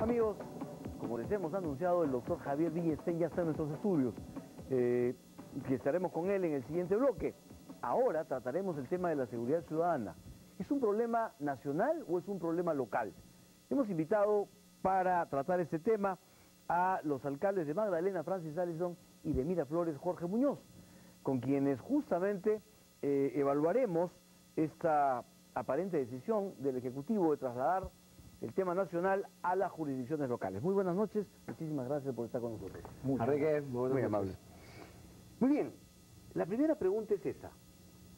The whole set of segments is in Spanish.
Amigos, como les hemos anunciado, el doctor Javier Villestein ya está en nuestros estudios. Y estaremos con él en el siguiente bloque. Ahora trataremos el tema de la seguridad ciudadana. ¿Es un problema nacional o es un problema local? Hemos invitado para tratar este tema a los alcaldes de Magdalena, Francis Allison, y de Miraflores, Jorge Muñoz, con quienes justamente evaluaremos esta aparente decisión del Ejecutivo de trasladar el tema nacional a las jurisdicciones locales. Muy buenas noches, muchísimas gracias por estar con nosotros. Muy amable. Muy bien, la primera pregunta es esa.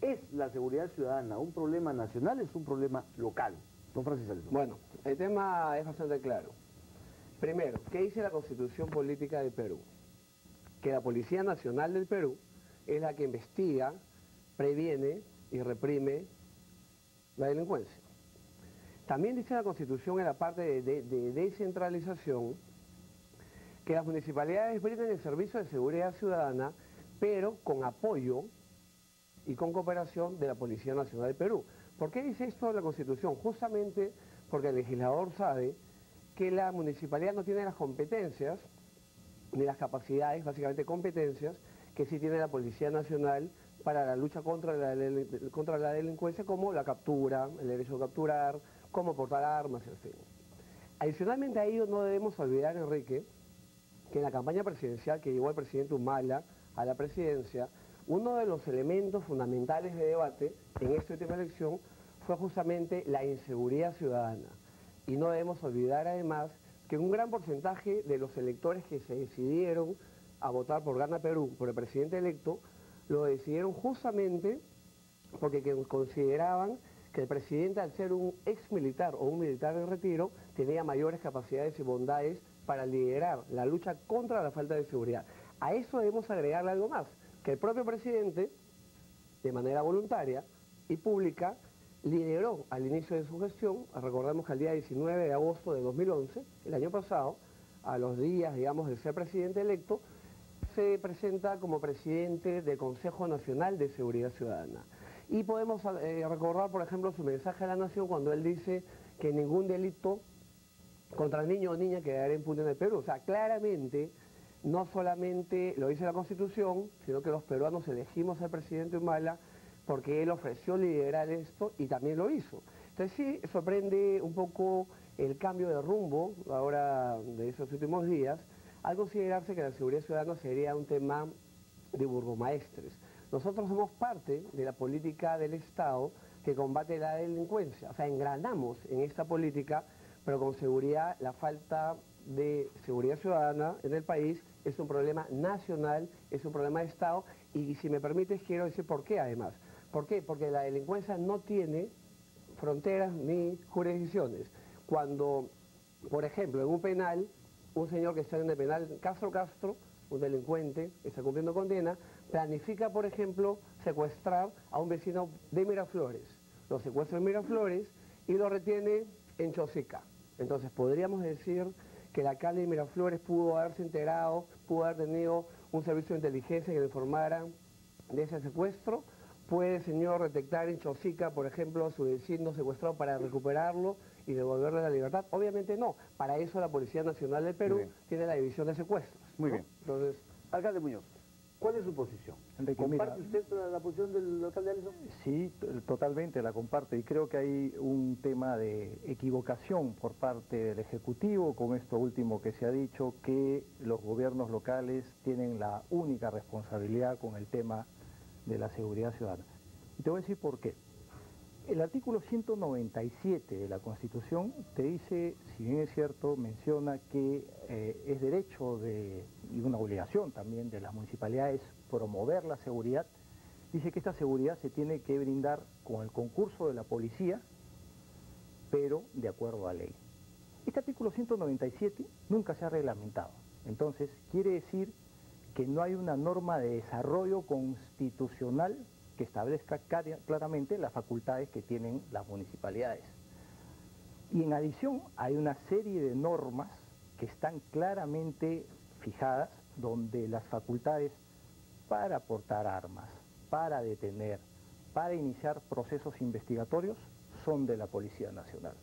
¿Es la seguridad ciudadana un problema nacional o es un problema local? Don Francis Allison. Bueno, el tema es bastante claro. Primero, ¿qué dice la Constitución Política del Perú? Que la Policía Nacional del Perú es la que investiga, previene y reprime la delincuencia. También dice la Constitución en la parte de descentralización que las municipalidades brindan el servicio de seguridad ciudadana, pero con apoyo y con cooperación de la Policía Nacional del Perú. ¿Por qué dice esto la Constitución? Justamente porque el legislador sabe que la municipalidad no tiene las competencias ni las capacidades, básicamente competencias, que sí tiene la Policía Nacional para la lucha contra la delincuencia, como la captura, el derecho a capturar, como portar armas, en fin. Adicionalmente a ello no debemos olvidar, Enrique, que en la campaña presidencial que llevó el presidente Humala a la presidencia, uno de los elementos fundamentales de debate en esta última elección fue justamente la inseguridad ciudadana. Y no debemos olvidar además que un gran porcentaje de los electores que se decidieron a votar por Gana Perú, por el presidente electo, lo decidieron justamente porque consideraban que el presidente, al ser un ex militar o un militar en retiro, tenía mayores capacidades y bondades para liderar la lucha contra la falta de seguridad. A eso debemos agregarle algo más, que el propio presidente, de manera voluntaria y pública, lideró al inicio de su gestión. Recordemos que el día 19 de agosto de 2011, el año pasado, a los días, digamos, de ser presidente electo, se presenta como presidente del Consejo Nacional de Seguridad Ciudadana. Y podemos recordar, por ejemplo, su mensaje a la nación cuando él dice que ningún delito contra niño o niña quedará impune en el Perú. O sea, claramente, no solamente lo dice la Constitución, sino que los peruanos elegimos al presidente Humala porque él ofreció liderar esto y también lo hizo. Entonces sí, sorprende un poco el cambio de rumbo ahora de esos últimos días, al considerarse que la seguridad ciudadana sería un tema de burgomaestres. Nosotros somos parte de la política del Estado que combate la delincuencia, o sea, engranamos en esta política, pero con seguridad la falta de seguridad ciudadana en el país es un problema nacional, es un problema de Estado, y si me permites quiero decir por qué además. ¿Por qué? Porque la delincuencia no tiene fronteras ni jurisdicciones. Cuando, por ejemplo, en un penal, un señor que está en el penal Castro, un delincuente que está cumpliendo condena, planifica, por ejemplo, secuestrar a un vecino de Miraflores. Lo secuestra en Miraflores y lo retiene en Chosica. Entonces podríamos decir que el alcalde de Miraflores pudo haberse enterado, pudo haber tenido un servicio de inteligencia que le informara de ese secuestro. ¿Puede el señor detectar en Chosica, por ejemplo, a su vecino secuestrado para recuperarlo y devolverle la libertad? Obviamente no. Para eso la Policía Nacional del Perú tiene la división de secuestros. Muy bien. Entonces, alcalde Muñoz, ¿cuál es su posición? Enrique, ¿Comparte usted la posición del alcalde Allison? Sí, totalmente la comparto, y creo que hay un tema de equivocación por parte del Ejecutivo con esto último que se ha dicho, que los gobiernos locales tienen la única responsabilidad con el tema de la seguridad ciudadana. Y te voy a decir por qué. El artículo 197 de la Constitución te dice, si bien es cierto, menciona que es derecho y una obligación también de las municipalidades promover la seguridad. Dice que esta seguridad se tiene que brindar con el concurso de la policía, pero de acuerdo a ley. Este artículo 197 nunca se ha reglamentado. Entonces, quiere decir que no hay una norma de desarrollo constitucional que establezca claramente las facultades que tienen las municipalidades. Y en adición hay una serie de normas que están claramente fijadas, donde las facultades para portar armas, para detener, para iniciar procesos investigatorios son de la Policía Nacional.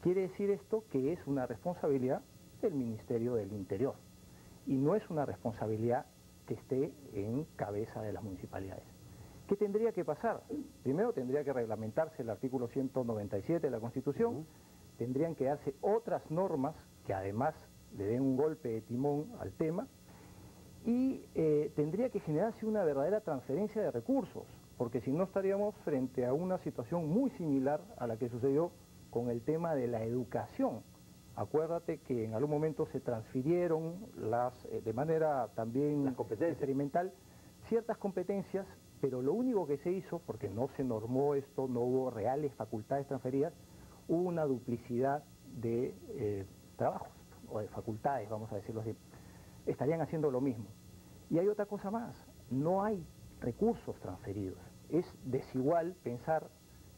Quiere decir esto que es una responsabilidad del Ministerio del Interior. Y no es una responsabilidad que esté en cabeza de las municipalidades. ¿Qué tendría que pasar? Primero tendría que reglamentarse el artículo 197 de la Constitución, tendrían que darse otras normas que además le den un golpe de timón al tema, y tendría que generarse una verdadera transferencia de recursos, porque si no estaríamos frente a una situación muy similar a la que sucedió con el tema de la educación. Acuérdate que en algún momento se transfirieron de manera también experimental ciertas competencias, pero lo único que se hizo, porque no se normó esto, no hubo reales facultades transferidas, hubo una duplicidad de trabajos o de facultades, vamos a decirlo así. Estarían haciendo lo mismo. Y hay otra cosa más, no hay recursos transferidos. Es desigual pensar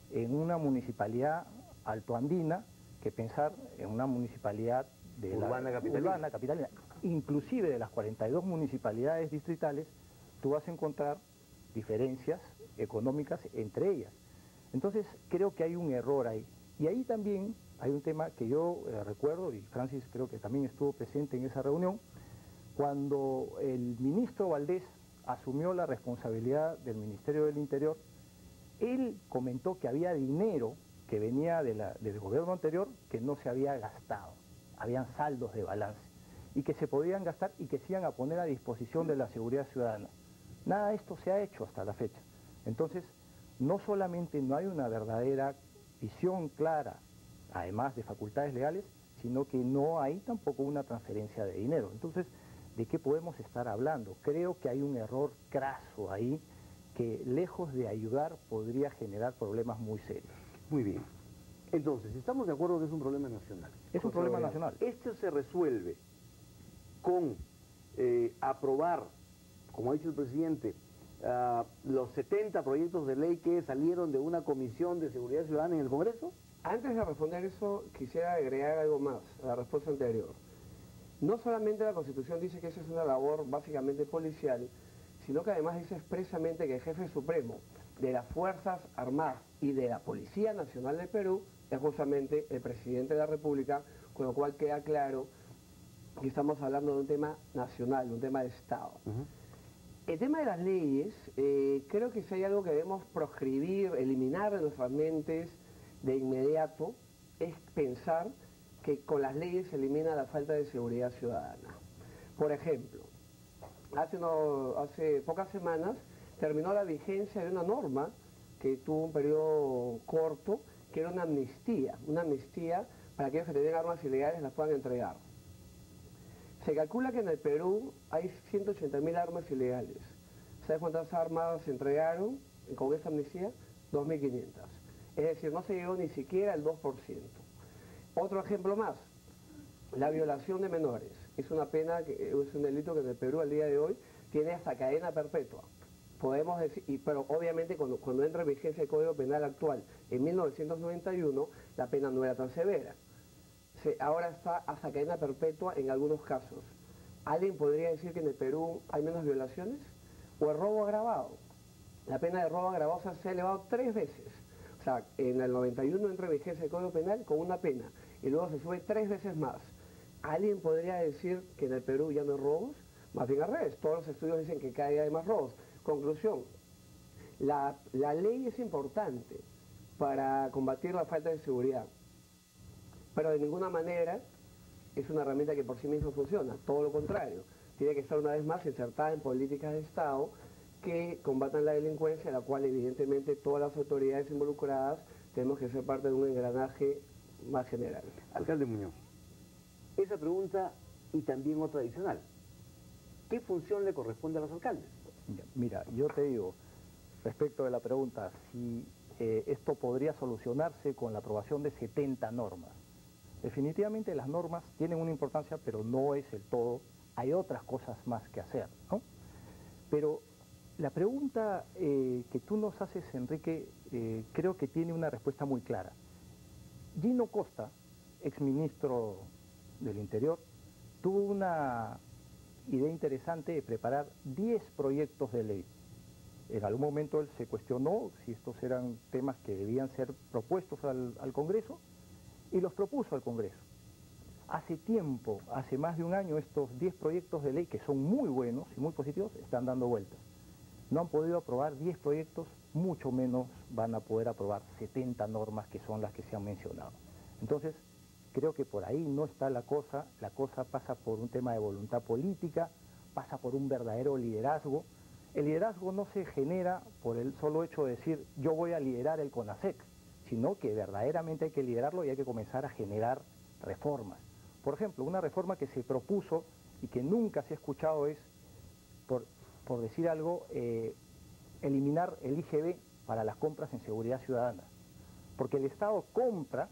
en una municipalidad altoandina que pensar en una municipalidad de urbana capitalina. Inclusive de las 42 municipalidades distritales, tú vas a encontrar diferencias económicas entre ellas. Entonces creo que hay un error ahí. Y ahí también hay un tema que yo recuerdo, y Francis creo que también estuvo presente en esa reunión, cuando el ministro Valdés asumió la responsabilidad del Ministerio del Interior, él comentó que había dinero que venía del gobierno anterior que no se había gastado, habían saldos de balance, y que se podían gastar y que se iban a poner a disposición de la seguridad ciudadana. Nada de esto se ha hecho hasta la fecha. Entonces, no solamente no hay una verdadera visión clara, además de facultades legales, sino que no hay tampoco una transferencia de dinero. Entonces, ¿de qué podemos estar hablando? Creo que hay un error craso ahí que, lejos de ayudar, podría generar problemas muy serios. Muy bien. Entonces, estamos de acuerdo que es un problema nacional. Es un problema nacional. Esto se resuelve con aprobar, como ha dicho el presidente, los 70 proyectos de ley que salieron de una comisión de seguridad ciudadana en el Congreso. Antes de responder eso, quisiera agregar algo más a la respuesta anterior. No solamente la Constitución dice que esa es una labor básicamente policial, sino que además dice expresamente que el jefe supremo de las Fuerzas Armadas y de la Policía Nacional del Perú es justamente el presidente de la República, con lo cual queda claro que estamos hablando de un tema nacional, de un tema de Estado. El tema de las leyes, creo que si hay algo que debemos proscribir, eliminar de nuestras mentes de inmediato, es pensar que con las leyes se elimina la falta de seguridad ciudadana. Por ejemplo, hace pocas semanas terminó la vigencia de una norma que tuvo un periodo corto, que era una amnistía para aquellos que tenían armas ilegales las puedan entregar. Se calcula que en el Perú hay 180.000 armas ilegales. ¿Sabes cuántas armas se entregaron con esta amnistía? 2.500. Es decir, no se llegó ni siquiera al 2%. Otro ejemplo más, la violación de menores. Es una pena, es un delito que en el Perú al día de hoy tiene hasta cadena perpetua. Podemos decir, pero obviamente cuando entra en vigencia el Código Penal actual en 1991, la pena no era tan severa. Ahora está hasta cadena perpetua en algunos casos. ¿Alguien podría decir que en el Perú hay menos violaciones? ¿O el robo agravado? La pena de robo agravado se ha elevado 3 veces. O sea, en el 91 entra en vigencia el Código Penal con una pena y luego se sube 3 veces más. ¿Alguien podría decir que en el Perú ya no hay robos? Más bien al revés, todos los estudios dicen que cada día hay más robos. Conclusión, la ley es importante para combatir la falta de seguridad, pero de ninguna manera es una herramienta que por sí misma funciona, todo lo contrario. Tiene que estar una vez más insertada en políticas de Estado que combatan la delincuencia, la cual evidentemente todas las autoridades involucradas tenemos que ser parte de un engranaje más general. Alcalde Muñoz, esa pregunta y también otra adicional. ¿Qué función le corresponde a los alcaldes? Mira, yo te digo, respecto de la pregunta, si esto podría solucionarse con la aprobación de 70 normas. Definitivamente las normas tienen una importancia, pero no es el todo. Hay otras cosas más que hacer, ¿no? Pero la pregunta que tú nos haces, Enrique, creo que tiene una respuesta muy clara. Gino Costa, exministro del Interior, tuvo una idea interesante de preparar 10 proyectos de ley. En algún momento él se cuestionó si estos eran temas que debían ser propuestos al Congreso y los propuso al Congreso. Hace tiempo, hace más de un año, estos 10 proyectos de ley, que son muy buenos y muy positivos, están dando vueltas. No han podido aprobar 10 proyectos, mucho menos van a poder aprobar 70 normas que son las que se han mencionado. Entonces, creo que por ahí no está la cosa pasa por un tema de voluntad política, pasa por un verdadero liderazgo. El liderazgo no se genera por el solo hecho de decir yo voy a liderar el CONASEC, sino que verdaderamente hay que liderarlo y hay que comenzar a generar reformas. Por ejemplo, una reforma que se propuso y que nunca se ha escuchado es, por decir algo, eliminar el IGB para las compras en seguridad ciudadana. Porque el Estado compra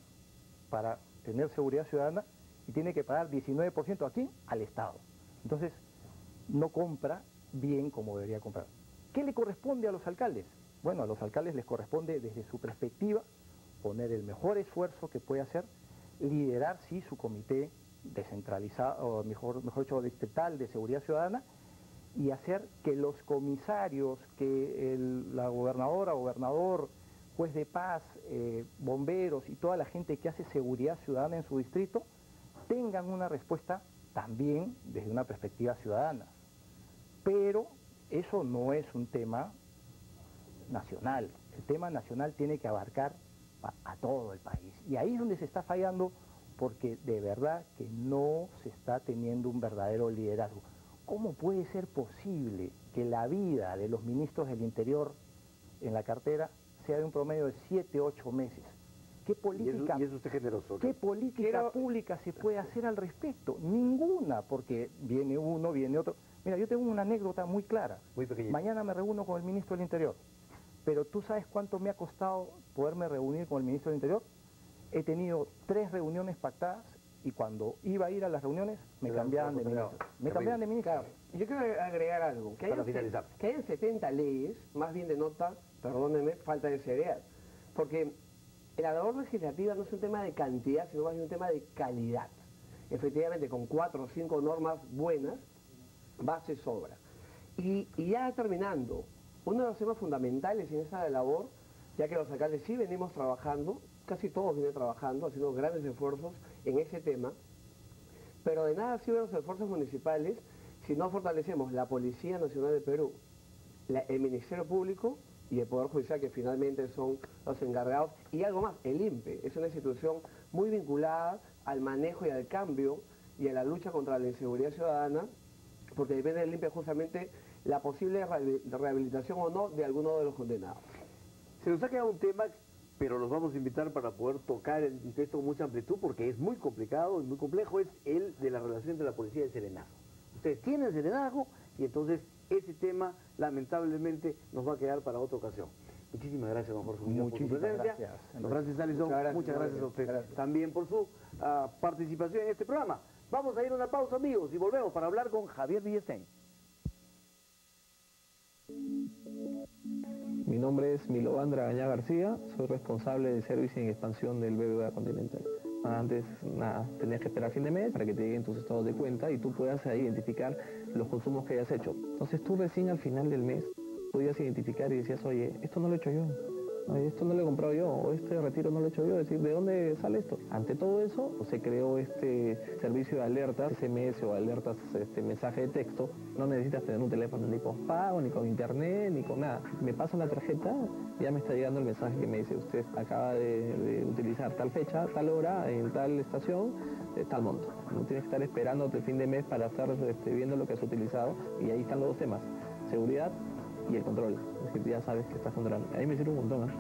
para tener seguridad ciudadana y tiene que pagar 19% aquí al Estado. Entonces, no compra bien como debería comprar. ¿Qué le corresponde a los alcaldes? Bueno, a los alcaldes les corresponde desde su perspectiva poner el mejor esfuerzo que puede hacer, liderar sí su comité descentralizado, o mejor dicho, distrital de seguridad ciudadana, y hacer que los comisarios, que la gobernadora, gobernador, juez de paz, bomberos y toda la gente que hace seguridad ciudadana en su distrito tengan una respuesta también desde una perspectiva ciudadana. Pero eso no es un tema nacional. El tema nacional tiene que abarcar a todo el país. Y ahí es donde se está fallando, porque de verdad que no se está teniendo un verdadero liderazgo. ¿Cómo puede ser posible que la vida de los ministros del Interior en la cartera sea de un promedio de 7, 8 meses? ¿Qué política, y eso usted generoso, ¿no? ¿Qué política pública se puede hacer al respecto? Ninguna, porque viene uno, viene otro. Mira, yo tengo una anécdota muy clara. Muy pequeñita. Mañana me reúno con el ministro del Interior, pero ¿tú sabes cuánto me ha costado poderme reunir con el ministro del Interior? He tenido 3 reuniones pactadas y cuando iba a ir a las reuniones me cambiaban de ministro. Me cambiaban de ministro. Claro, yo quiero agregar algo. Para finalizar. Que hayan 70 leyes, más bien denota, perdónenme, falta de seriedad. Porque la labor legislativa no es un tema de cantidad, sino más bien un tema de calidad. Efectivamente, con 4 o 5 normas buenas, base sobra. Y ya terminando, uno de los temas fundamentales en esta labor, ya que los alcaldes sí venimos trabajando, casi todos vienen trabajando, haciendo grandes esfuerzos en ese tema, pero de nada sirven los esfuerzos municipales si no fortalecemos la Policía Nacional de Perú, el Ministerio Público y el Poder Judicial, que finalmente son los encargados, y algo más, el INPE, es una institución muy vinculada al manejo y al cambio y a la lucha contra la inseguridad ciudadana, porque depende del INPE justamente la posible rehabilitación o no de alguno de los condenados. Se nos ha quedado un tema, pero los vamos a invitar para poder tocar el texto con mucha amplitud, porque es muy complicado y muy complejo, es el de la relación entre la policía y el serenazgo. Ustedes tienen serenazgo y entonces ese tema lamentablemente nos va a quedar para otra ocasión. Muchísimas gracias, don Jorge Muñoz, por su presencia. Gracias. Don Francis Allison, muchas gracias a usted también por su participación en este programa. Vamos a ir a una pausa, amigos, y volvemos para hablar con Javier Villestein. Mi nombre es Milovandra Gañá García, soy responsable de servicio en expansión del BBVA Continental. Antes, nada, tenías que esperar fin de mes para que te lleguen tus estados de cuenta y tú puedas identificar los consumos que hayas hecho. Entonces tú recién al final del mes podías identificar y decías, oye, esto no lo he hecho yo, oye, esto no lo he comprado yo, o este retiro no lo he hecho yo, es decir, ¿de dónde sale esto? Ante todo eso, se creó este servicio de alertas, SMS o alertas, mensaje de texto. No necesitas tener un teléfono ni postpago, ni con internet, ni con nada. Me paso la tarjeta, ya me está llegando el mensaje que me dice, usted acaba de utilizar tal fecha, tal hora, en tal estación, tal monto. No tienes que estar esperando hasta el fin de mes para estar viendo lo que has utilizado, y ahí están los dos temas, seguridad y el control. Es decir, ya sabes que estás controlando. A mí me sirve un montón, ¿eh?